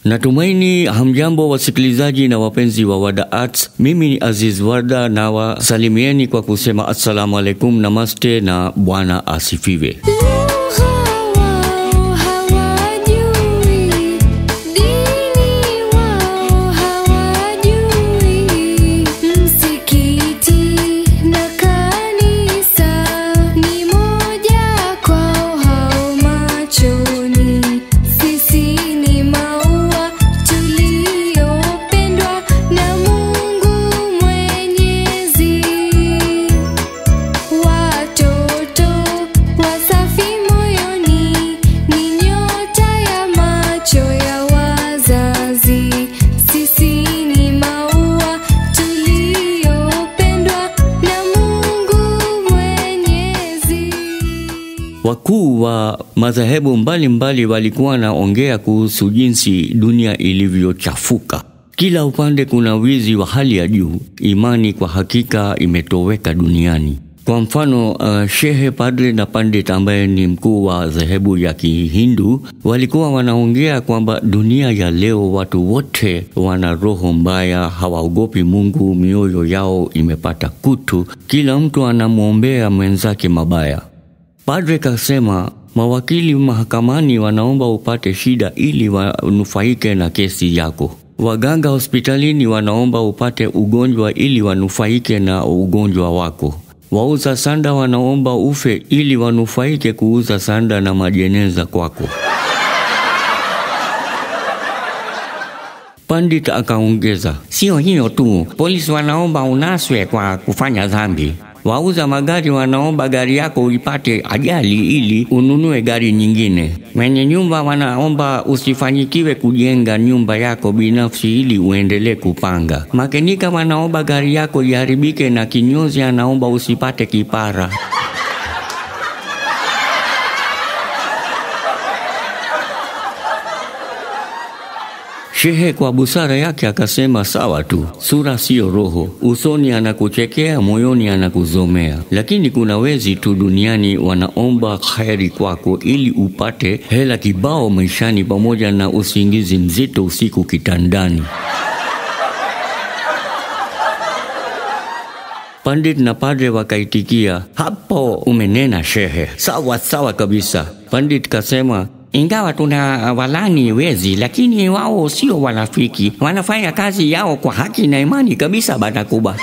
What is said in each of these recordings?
Natumaini hamjambo wasikilizaji na wapenzi wa Warda Arts. Mimi ni Aziz Warda na wasalimieni kwa kusema assalamu alaikum, namaste na Bwana asifiwe. Wakuu wa madhehebu mbalimbali walikuwa naongea kuhusu jinsi dunia ilivyochafuka. Kila upande kuna wizi wa hali ya juu. Imani kwa hakika imetoweka duniani. Kwa mfano, shehe, padre na pandit ambaye ni mkuu wa dhehebu ya Kihindu walikuwa wanaongea kwamba dunia ya leo watu wote wana roho mbaya, hawaogopi Mungu, mioyo yao imepata kutu, kila mtu anamuombea mwenzake mabaya. Padre kasema mawakili mahakamani wanaomba upate shida ili wanufaike na kesi yako. Waganga hospitalini wanaomba upate ugonjwa ili wanufaike na ugonjwa wako. Wauza sanda wanaomba ufe ili wanufaike kuuza sanda na majeneza kwako. Pandit akaongeza, sio hiyo tu, polisi wanaomba unaswe kwa kufanya dhambi. Wauza magari wanaomba gari yako ipate ajali ili ununue gari nyingine. Wenye nyumba wanaomba usifanyikiwe kujenga nyumba yako binafsi ili uendelee kupanga. Makenika wanaomba gari yako iharibike na kinyozi anaomba usipate kipara. Shehe kwa busara yake akasema sawa tu, sura sio roho, usoni anakuchekea, moyoni anakuzomea. Lakini kuna wezi tu duniani wanaomba khairi kwako ili upate hela kibao maishani pamoja na usingizi mzito usiku kitandani. Pandit na padre wakaitikia, hapo umenena shehe, sawa sawa kabisa. Pandit kasema, ingawa tuna walani wezi, lakini wao sio wanafiki, wanafanya kazi yao kwa haki na imani kabisa bana kubwa.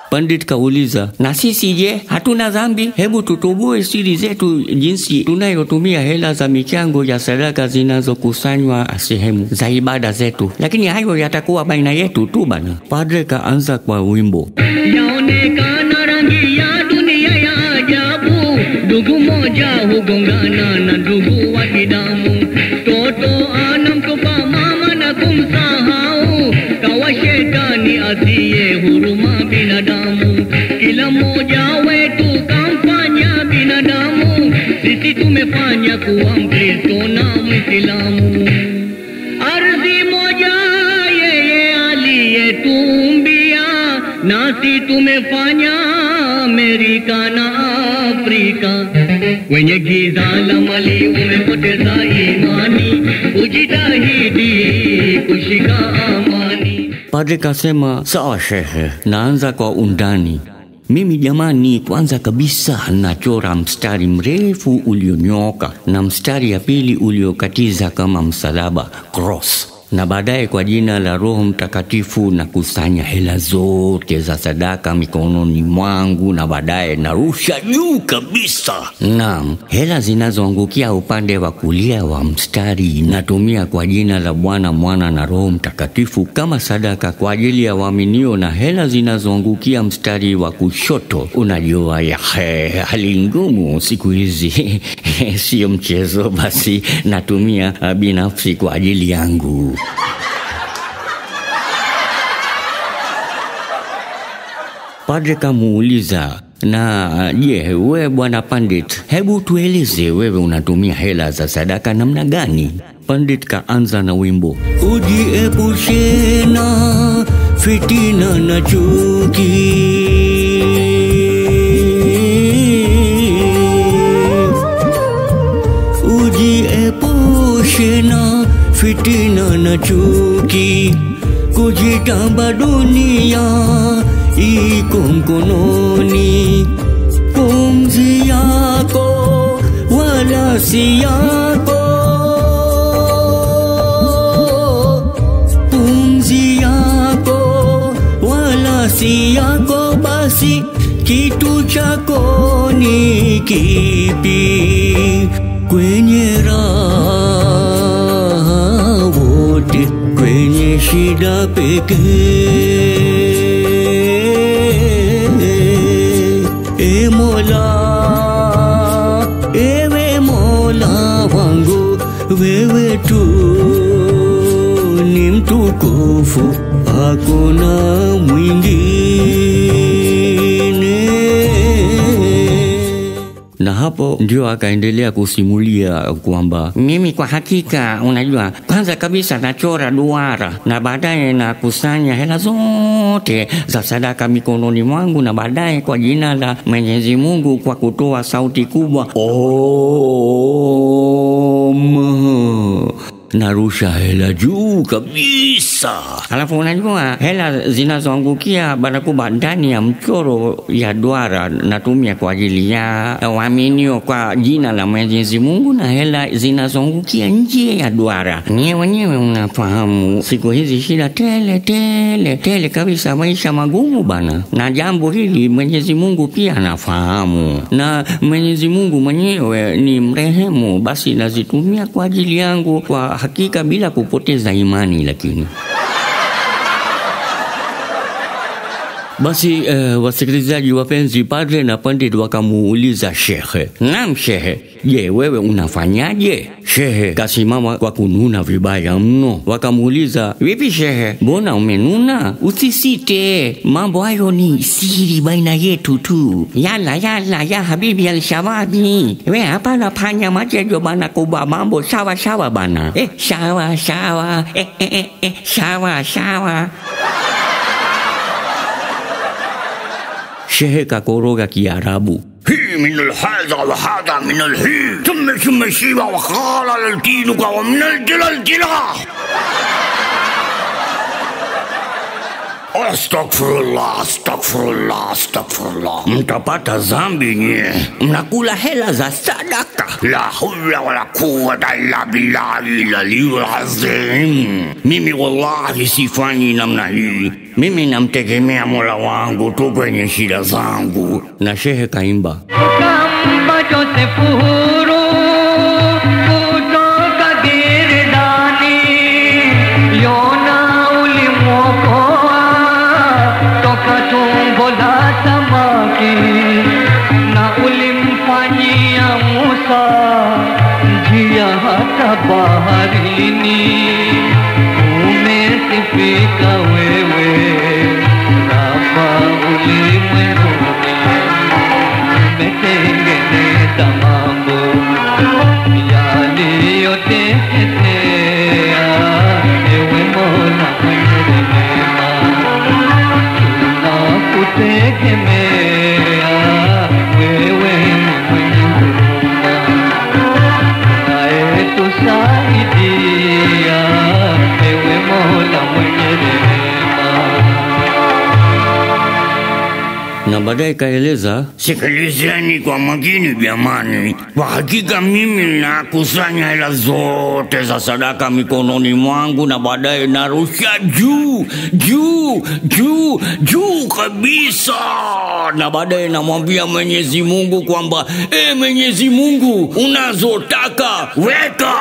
Pandit kauliza, na sisi je, hatuna dhambi? Hebu tutubue siri zetu, jinsi tunayotumia hela za michango ya sadaka zinazokusanywa sehemu za ibada zetu. Lakini hayo yatakuwa baina yetu tu bana. Padre kaanza kwa wimbo. Yaonekana rangi ya dunia ya ajabu, ndugu moja hugongana na ndugu wa kidamu. Toto anamtupa mama na kumsahau, kawa shetani asiye huruma binadamu. Kila mmoja wetu kamfanya binadamu, sisi tumefanya kuwa Mkristo na Muislamu. Ardhi moja yeye aliyetuumbia, nasi tumefanya Amerika na Afrika. Wenye giza la mali umepoteza imani, ujitahidi kushika amani. Padre kasema, sawa shehe, naanza kwa undani. Mimi jamani, kwanza kabisa nachora mstari mrefu ulionyoka na mstari ya pili uliokatiza kama msalaba, cross. Na baadaye kwa jina la Roho Mtakatifu na kusanya hela zote za sadaka mikononi mwangu na baadaye narusha juu kabisa. Naam, hela zinazoangukia upande wa kulia wa mstari natumia kwa jina la Bwana, Mwana na Roho Mtakatifu kama sadaka kwa ajili ya waaminio, na hela zinazoangukia mstari wa kushoto, unajua ya hali ngumu siku hizi sio mchezo, basi natumia binafsi kwa ajili yangu. Padre kamuuliza, na je, wewe bwana Pandit, hebu tueleze wewe unatumia hela za sadaka namna gani? Pandit kaanza na wimbo, ujiepushe na fitina na chuki, shena fitina na chuki, kujitamba dunia iko mkononi. Pumzi yako wala si yako, pumzi yako wala si yako, basi kitu chako ni kipi? Kwenye raha wote, kwenye shida pekee. E Mola, ewe Mola wangu, wewe tu ni mtukufu, hakuna mwingine. Na hapo ndio akaendelea kusimulia kwamba mimi kwa hakika, unajua, kwanza kabisa nachora duara na baadaye nakusanya hela zote za sadaka mikononi mwangu, na baadaye kwa jina la Mwenyezi Mungu kwa kutoa sauti kubwa narusha hela juu kabisa. Alafu unajua hela zinazoangukia barakuba ndani ya mchoro ya duara natumia kwa ajili ya waaminio kwa jina la Mwenyezi Mungu, na hela zinazoangukia nje ya duara, wenyewe unafahamu siku hizi shida tele kabisa, maisha magumu bana. Na jambo hili Mwenyezi Mungu pia anafahamu, na Mwenyezi Mungu mwenyewe ni mrehemu, basi nazitumia kwa ajili yangu kwa hakika bila kupoteza imani. Lakini basi wasikilizaji wapenzi, padre na pandit wakamuuliza shehe, naam shehe, je, wewe unafanyaje? Shehe kasimama kwa kununa vibaya mno. Wakamuuliza, vipi shehe, mbona umenuna? Usisite, mambo hayo ni siri baina yetu tu. Yala ya habibi al-shababi, we hapana panya majejo bana, kuba mambo sawa bana. Sawa sawa. Shehe kakoroga Kiarabu, hii minul hadha wa hadha minul hii, thumma shiba wa khala al-tinuka wa minal dilal. Astaghfirullah. Mtapata zambi nye, mnakula hela za sadaka. La hawla wala quwwata illa billahi al-aliyyil azim. Mimi wallahi sifanyi namna hii, mimi namtegemea Mola wangu tu kwenye shida zangu. Na shehe kaimba kamba Josefuru kutoka girdani, Yona ulimwokoa toka tumbo la samaki, na ulimfanyia Musa njia hata baharini. Umesifika wewe Rafa ulimwenguni, umetengeneza mambo yaliyoteketea. Ewe Mola mwenye rehema, tunakutegemea, wewe ni mwenye huruma, unayetusaidia. Ewe Mola mwenye rehema. Na baadaye kaeleza, sikilizeni kwa makini jamani, kwa hakika mimi nakusanya hela zote za sadaka mikononi mwangu, na baadaye narusha juu kabisa, na baadaye namwambia Mwenyezi Mungu kwamba Mwenyezi Mungu, unazotaka weka.